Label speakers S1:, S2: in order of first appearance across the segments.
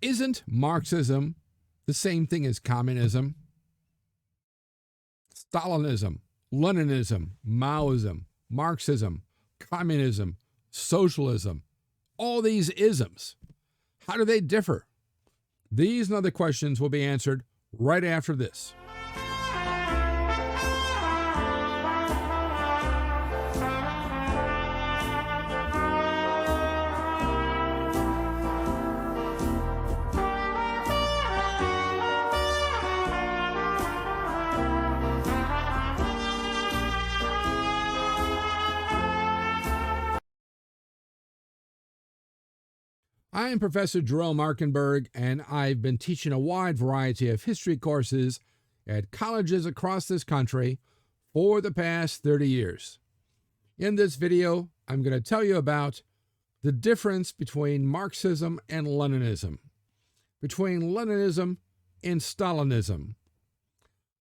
S1: Isn't Marxism the same thing as communism? Stalinism, Leninism, Maoism, Marxism, communism, socialism, all these isms. How do they differ? These and other questions will be answered right after this. I am Professor Jerome Arkenberg, and I've been teaching a wide variety of history courses at colleges across this country for the past 30 years. In this video, I'm going to tell you about the difference between Marxism and Leninism, between Leninism and Stalinism,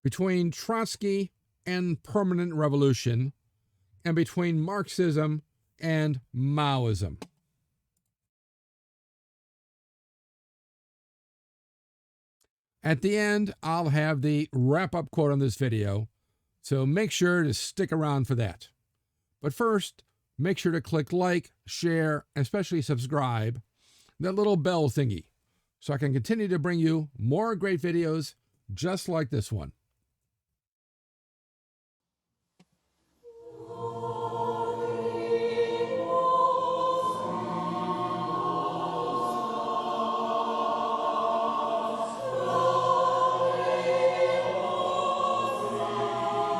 S1: between Trotsky and permanent revolution, and between Marxism and Maoism. At the end, I'll have the wrap-up quote on this video, so make sure to stick around for that. But first, make sure to click like, share, and especially subscribe, that little bell thingy, so I can continue to bring you more great videos just like this one.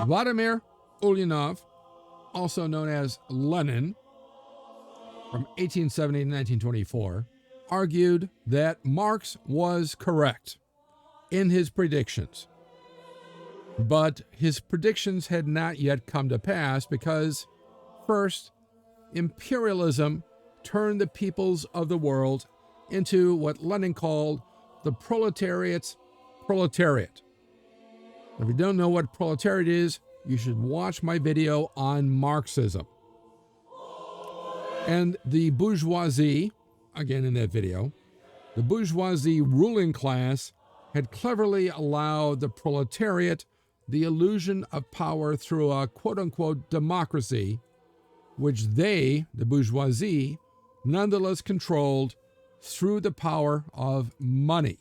S1: Vladimir Ulyanov, also known as Lenin, from 1870 to 1924, argued that Marx was correct in his predictions. But his predictions had not yet come to pass because, first, imperialism turned the peoples of the world into what Lenin called the proletariat's proletariat. If you don't know what proletariat is, you should watch my video on Marxism. And the bourgeoisie, again in that video, the bourgeoisie ruling class had cleverly allowed the proletariat the illusion of power through a quote-unquote democracy, which they, the bourgeoisie, nonetheless controlled through the power of money.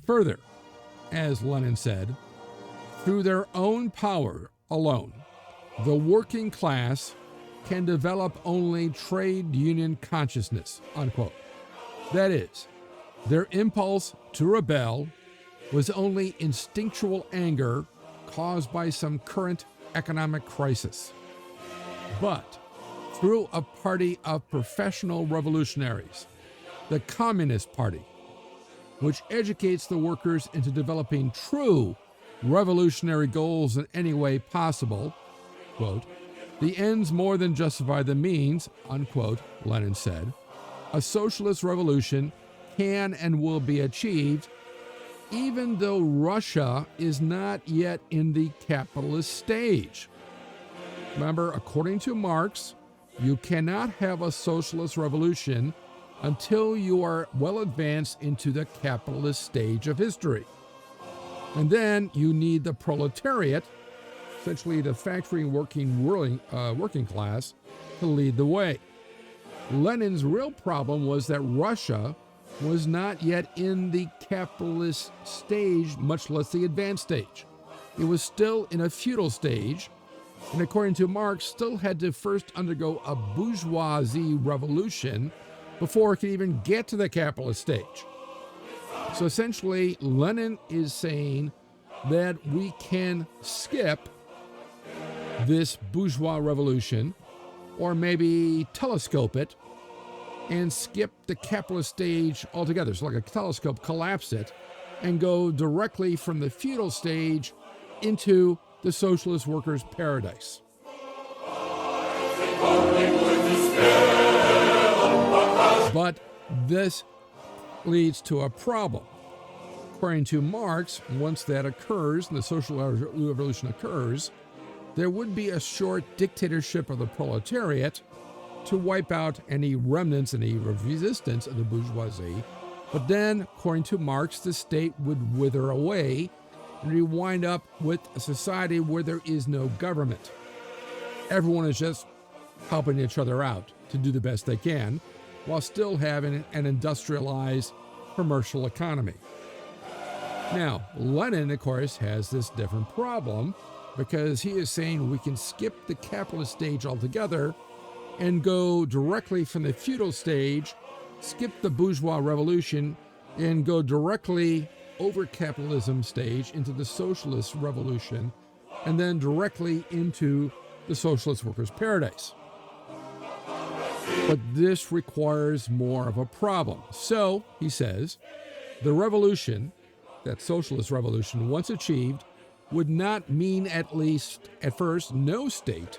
S1: Further, as Lenin said, through their own power alone, the working class can develop only trade union consciousness, unquote. That is, their impulse to rebel was only instinctual anger caused by some current economic crisis. But through a party of professional revolutionaries, the Communist Party, which educates the workers into developing true revolutionary goals in any way possible, quote, the ends more than justify the means, unquote, Lenin said, a socialist revolution can and will be achieved even though Russia is not yet in the capitalist stage. Remember, according to Marx, you cannot have a socialist revolution until you are well advanced into the capitalist stage of history. And then you need the proletariat, essentially the factory working class, to lead the way. Lenin's real problem was that Russia was not yet in the capitalist stage, much less the advanced stage. It was still in a feudal stage, and according to Marx, still had to first undergo a bourgeoisie revolution before it could even get to the capitalist stage. So essentially, Lenin is saying that we can skip this bourgeois revolution, or maybe telescope it, and skip the capitalist stage altogether. So like a telescope, collapse it, and go directly from the feudal stage into the socialist workers' paradise. But this leads to a problem. According to Marx, once that occurs, and the social revolution occurs, there would be a short dictatorship of the proletariat, to wipe out any remnants, any resistance of the bourgeoisie. But then, according to Marx, the state would wither away, and we wind up with a society where there is no government. Everyone is just helping each other out to do the best they can, while still having an industrialized commercial economy. Now, Lenin, of course, has this different problem, because he is saying we can skip the capitalist stage altogether and go directly from the feudal stage, skip the bourgeois revolution, and go directly over capitalism stage into the socialist revolution, and then directly into the socialist workers' paradise. But this requires more of a problem. So, he says, the revolution, that socialist revolution, once achieved, would not mean, at least at first, no state,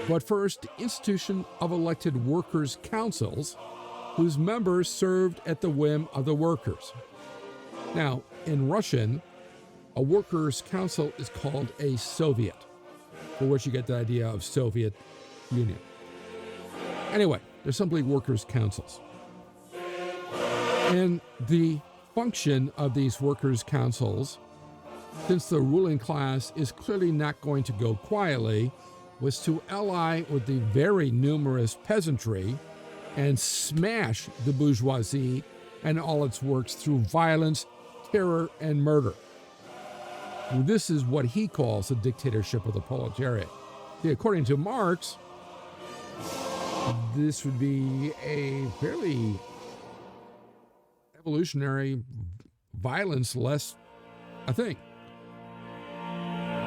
S1: but first the institution of elected workers' councils, whose members served at the whim of the workers. Now, in Russian, a workers' council is called a Soviet, for which you get the idea of Soviet Union. Anyway, they're simply workers' councils. And the function of these workers' councils, since the ruling class is clearly not going to go quietly, was to ally with the very numerous peasantry and smash the bourgeoisie and all its works through violence, terror, and murder. This is what he calls the dictatorship of the proletariat. According to Marx, this would be a fairly evolutionary, violence-less a thing.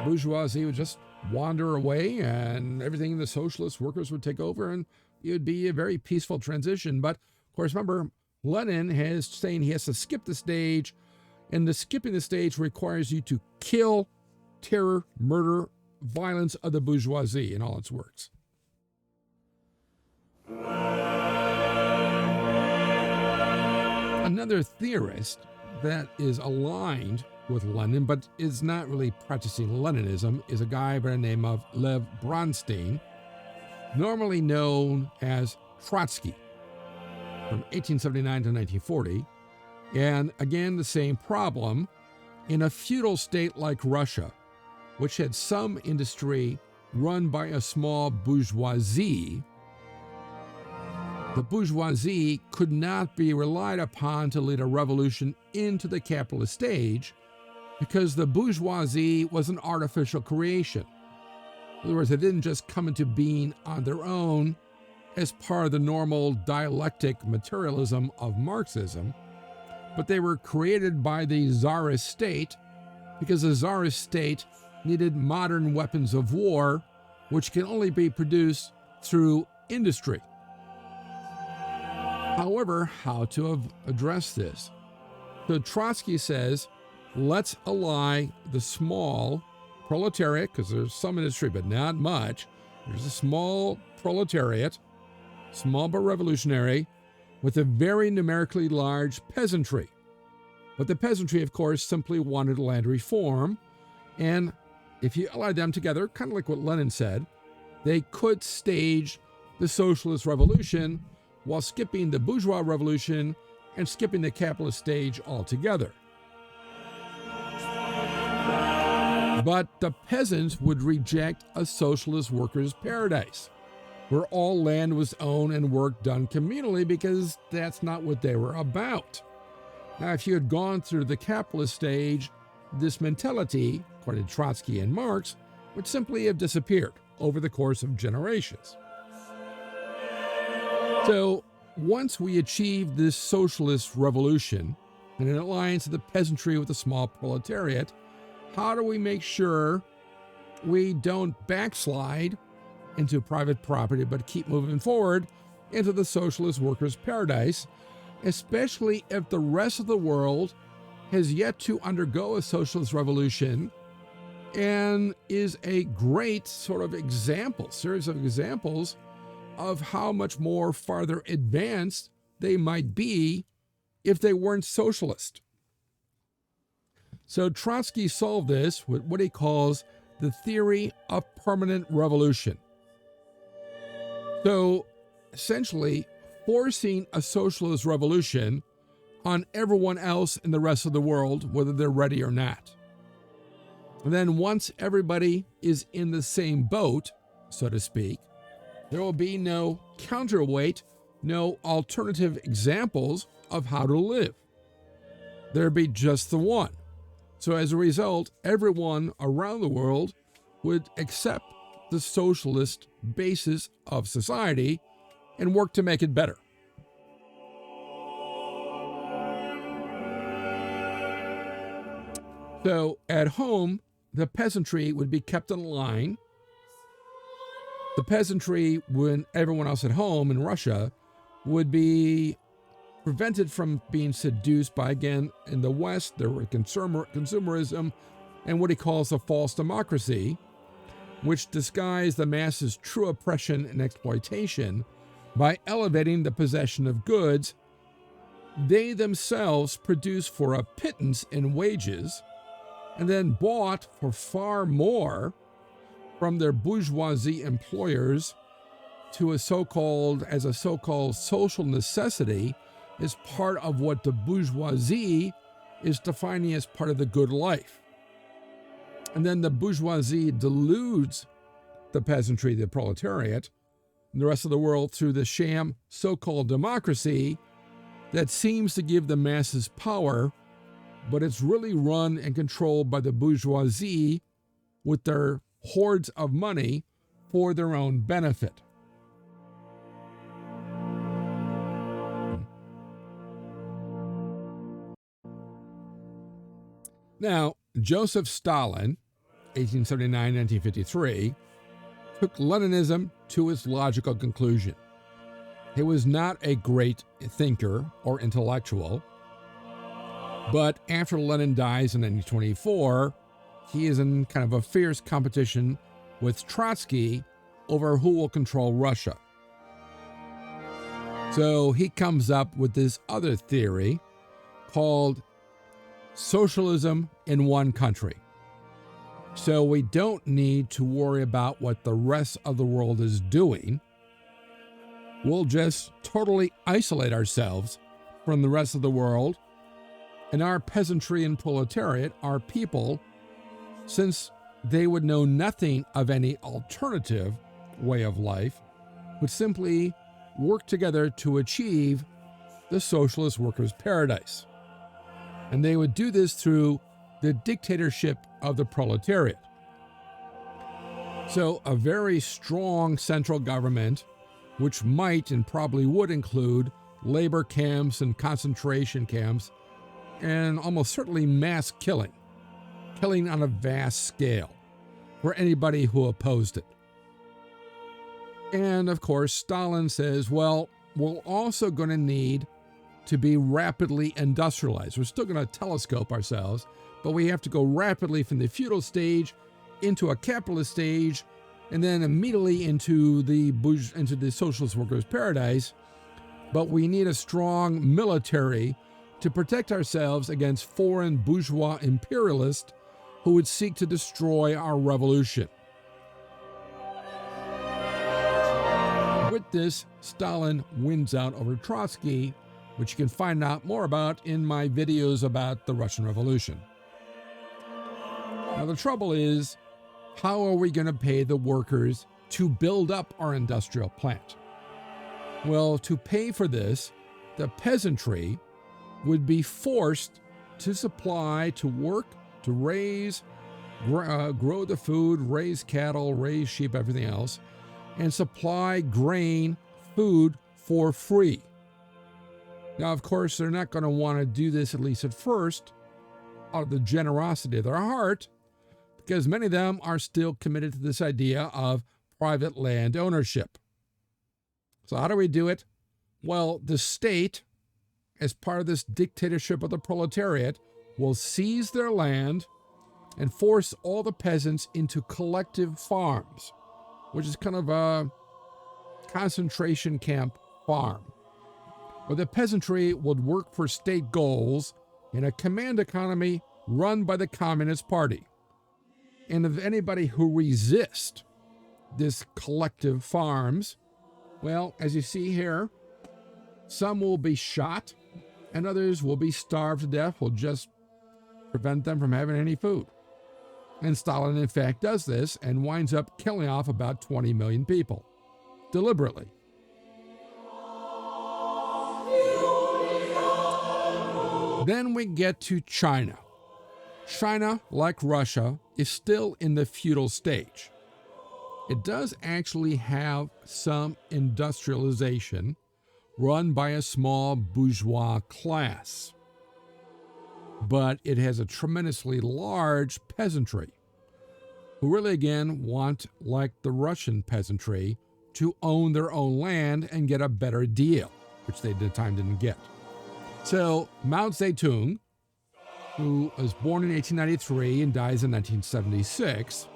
S1: Bourgeoisie would just wander away, and everything the socialist workers would take over, and it would be a very peaceful transition. But, of course, remember, Lenin is saying he has to skip the stage, and the skipping the stage requires you to kill, terror, murder, violence of the bourgeoisie in all its works. Another theorist that is aligned with Lenin, but is not really practicing Leninism, is a guy by the name of Lev Bronstein, normally known as Trotsky, from 1879 to 1940. And again, the same problem. In a feudal state like Russia, which had some industry run by a small bourgeoisie, the bourgeoisie could not be relied upon to lead a revolution into the capitalist stage, because the bourgeoisie was an artificial creation. In other words, they didn't just come into being on their own as part of the normal dialectic materialism of Marxism, but they were created by the Tsarist state, because the Tsarist state needed modern weapons of war, which can only be produced through industry. However, how to address this? So Trotsky says, let's ally the small proletariat, because there's some industry, but not much. There's a small proletariat, small but revolutionary, with a very numerically large peasantry. But the peasantry, of course, simply wanted land reform. And if you allied them together, kind of like what Lenin said, they could stage the socialist revolution while skipping the bourgeois revolution and skipping the capitalist stage altogether. But the peasants would reject a socialist workers' paradise, where all land was owned and work done communally, because that's not what they were about. Now, if you had gone through the capitalist stage, this mentality, according to Trotsky and Marx, would simply have disappeared over the course of generations. So, once we achieve this socialist revolution and an alliance of the peasantry with the small proletariat, how do we make sure we don't backslide into private property, but keep moving forward into the socialist workers' paradise, especially if the rest of the world has yet to undergo a socialist revolution and is a great sort of series of examples of how much more farther advanced they might be if they weren't socialist. So Trotsky solved this with what he calls the theory of permanent revolution. So essentially forcing a socialist revolution on everyone else in the rest of the world, whether they're ready or not. And then once everybody is in the same boat, so to speak, there will be no counterweight, no alternative examples of how to live. There'd be just the one. So as a result, everyone around the world would accept the socialist basis of society and work to make it better. So at home, the peasantry would be kept in line. The peasantry, when everyone else at home in Russia, would be prevented from being seduced by, again, in the West, there were consumerism and what he calls a false democracy, which disguised the masses' true oppression and exploitation by elevating the possession of goods they themselves produced for a pittance in wages and then bought for far more from their bourgeoisie employers to a so-called social necessity is part of what the bourgeoisie is defining as part of the good life. And then the bourgeoisie deludes the peasantry, the proletariat, and the rest of the world through the sham so-called democracy that seems to give the masses power, but it's really run and controlled by the bourgeoisie with their hordes of money for their own benefit. Now, Joseph Stalin, 1879-1953, took Leninism to its logical conclusion. He was not a great thinker or intellectual, but after Lenin dies in 1924, he is in kind of a fierce competition with Trotsky over who will control Russia. So he comes up with this other theory called socialism in one country. So we don't need to worry about what the rest of the world is doing. We'll just totally isolate ourselves from the rest of the world, and our peasantry and proletariat, our people, since they would know nothing of any alternative way of life, would simply work together to achieve the socialist workers' paradise. And they would do this through the dictatorship of the proletariat. So a very strong central government, which might and probably would include labor camps and concentration camps, and almost certainly mass killing on a vast scale for anybody who opposed it. And of course, Stalin says, well, we're also going to need to be rapidly industrialized. We're still going to telescope ourselves, but we have to go rapidly from the feudal stage into a capitalist stage, and then immediately into the socialist workers' paradise. But we need a strong military to protect ourselves against foreign bourgeois imperialists who would seek to destroy our revolution. With this, Stalin wins out over Trotsky, which you can find out more about in my videos about the Russian Revolution. Now the trouble is, how are we going to pay the workers to build up our industrial plant? Well, to pay for this, the peasantry would be forced to supply, to work, to raise, grow the food, raise cattle, raise sheep, everything else, and supply grain, food for free. Now, of course, they're not going to want to do this, at least at first, out of the generosity of their heart, because many of them are still committed to this idea of private land ownership. So how do we do it? Well, the state, as part of this dictatorship of the proletariat, will seize their land and force all the peasants into collective farms, which is kind of a concentration camp farm, where the peasantry would work for state goals in a command economy run by the Communist Party. And if anybody who resists this collective farms Well, as you see here, some will be shot and others will be starved to death. Will just prevent them from having any food. And Stalin, in fact, does this and winds up killing off about 20 million people, deliberately. Then we get to China. China, like Russia, is still in the feudal stage. It does actually have some industrialization run by a small bourgeois class, but it has a tremendously large peasantry, who really, again, want, like the Russian peasantry, to own their own land and get a better deal, which they at the time didn't get. So Mao Tse-Tung, who was born in 1893 and dies in 1976,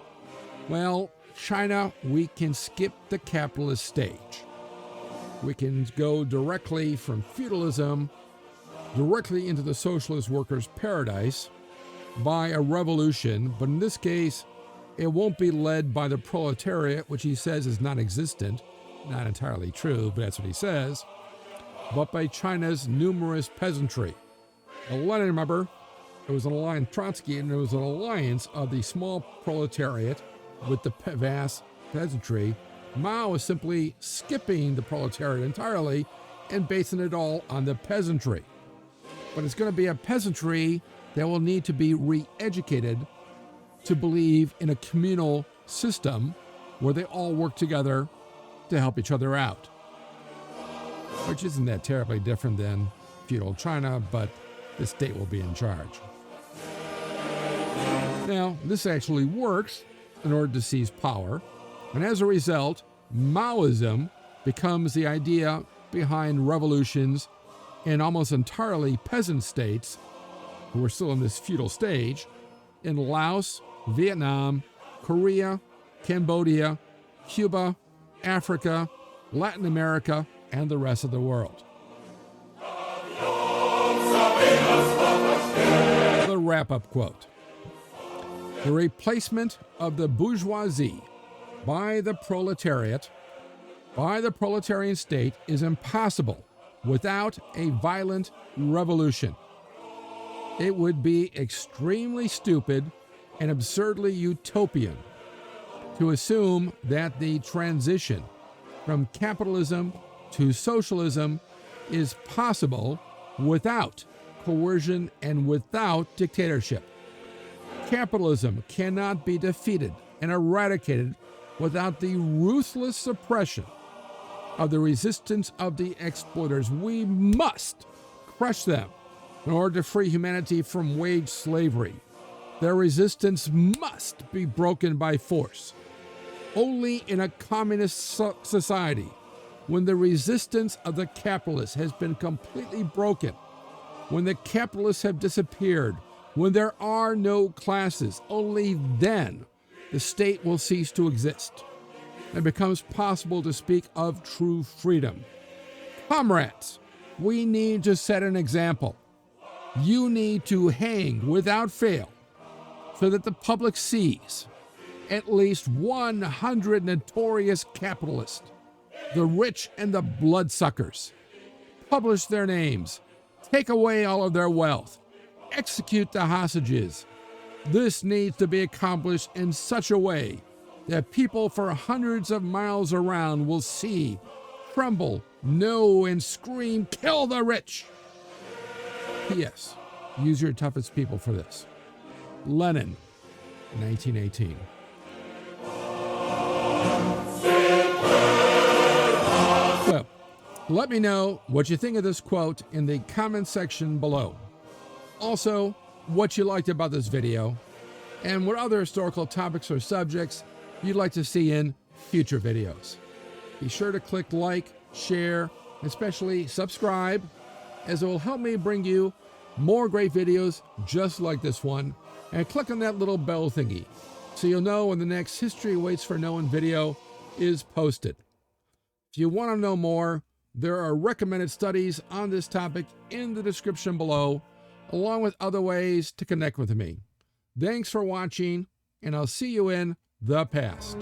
S1: well, China, we can skip the capitalist stage. We can go directly from feudalism directly into the socialist workers' paradise by a revolution, but in this case, it won't be led by the proletariat, which he says is non-existent. Not entirely true, but that's what he says, but by China's numerous peasantry. Now, Lenin, remember, it was an alliance, Trotsky, and it was an alliance of the small proletariat with the vast peasantry. Mao is simply skipping the proletariat entirely and basing it all on the peasantry. But it's going to be a peasantry that will need to be re-educated to believe in a communal system where they all work together to help each other out. Which isn't that terribly different than feudal China, but the state will be in charge. Now, this actually works in order to seize power, and as a result, Maoism becomes the idea behind revolutions in almost entirely peasant states, who are still in this feudal stage, in Laos, Vietnam, Korea, Cambodia, Cuba, Africa, Latin America, and the rest of the world. The wrap-up quote. The replacement of the bourgeoisie by the proletariat, by the proletarian state, is impossible without a violent revolution. It would be extremely stupid and absurdly utopian to assume that the transition from capitalism to socialism is possible without coercion and without dictatorship. Capitalism cannot be defeated and eradicated without the ruthless suppression of the resistance of the exploiters. We must crush them in order to free humanity from wage slavery. Their resistance must be broken by force. Only in a communist society, when the resistance of the capitalists has been completely broken, when the capitalists have disappeared, when there are no classes, only then the state will cease to exist. It becomes possible to speak of true freedom. Comrades, we need to set an example. You need to hang without fail so that the public sees at least 100 notorious capitalists, the rich and the bloodsuckers. Publish their names, take away all of their wealth, execute the hostages. This needs to be accomplished in such a way that people for hundreds of miles around will see, tremble, know, and scream, "Kill the rich!" P.S. Use your toughest people for this. Lenin, 1918. So, let me know what you think of this quote in the comment section below. Also, what you liked about this video, and what other historical topics or subjects you'd like to see in future videos. Be sure to click like, share, and especially subscribe, as it will help me bring you more great videos just like this one, and click on that little bell thingy so you'll know when the next History Waits for No One video is posted. If you want to know more, there are recommended studies on this topic in the description below, along with other ways to connect with me. Thanks for watching, and I'll see you in the past.